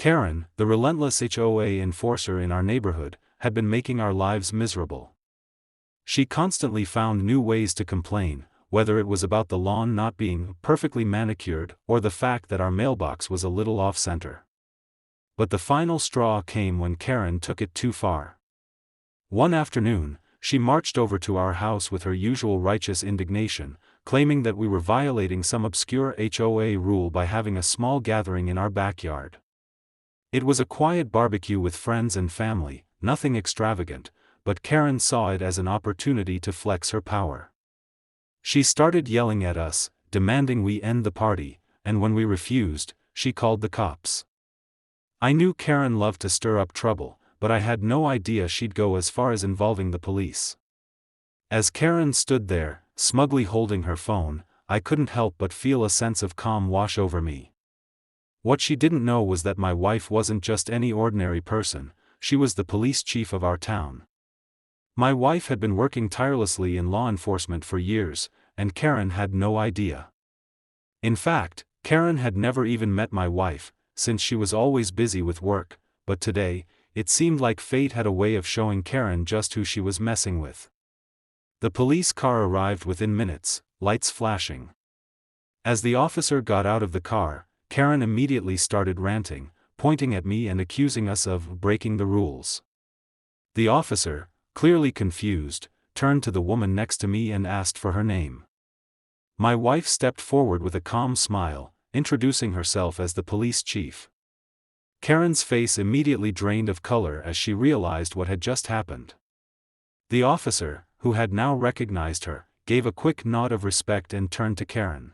Karen, the relentless HOA enforcer in our neighborhood, had been making our lives miserable. She constantly found new ways to complain, whether it was about the lawn not being perfectly manicured or the fact that our mailbox was a little off-center. But the final straw came when Karen took it too far. One afternoon, she marched over to our house with her usual righteous indignation, claiming that we were violating some obscure HOA rule by having a small gathering in our backyard. It was a quiet barbecue with friends and family, nothing extravagant, but Karen saw it as an opportunity to flex her power. She started yelling at us, demanding we end the party, and when we refused, she called the cops. I knew Karen loved to stir up trouble, but I had no idea she'd go as far as involving the police. As Karen stood there, smugly holding her phone, I couldn't help but feel a sense of calm wash over me. What she didn't know was that my wife wasn't just any ordinary person, she was the police chief of our town. My wife had been working tirelessly in law enforcement for years, and Karen had no idea. In fact, Karen had never even met my wife, since she was always busy with work, but today, it seemed like fate had a way of showing Karen just who she was messing with. The police car arrived within minutes, lights flashing. As the officer got out of the car, Karen immediately started ranting, pointing at me and accusing us of breaking the rules. The officer, clearly confused, turned to the woman next to me and asked for her name. My wife stepped forward with a calm smile, introducing herself as the police chief. Karen's face immediately drained of color as she realized what had just happened. The officer, who had now recognized her, gave a quick nod of respect and turned to Karen.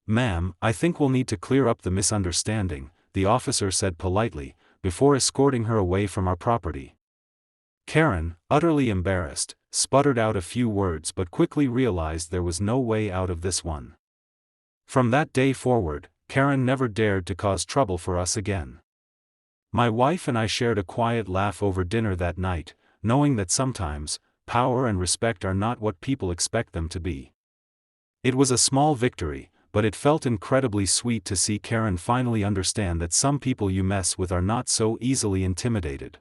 "Ma'am, I think we'll need to clear up the misunderstanding," the officer said politely, before escorting her away from our property. Karen, utterly embarrassed, sputtered out a few words but quickly realized there was no way out of this one. From that day forward, Karen never dared to cause trouble for us again. My wife and I shared a quiet laugh over dinner that night, knowing that sometimes, power and respect are not what people expect them to be. It was a small victory, but it felt incredibly sweet to see Karen finally understand that some people you mess with are not so easily intimidated.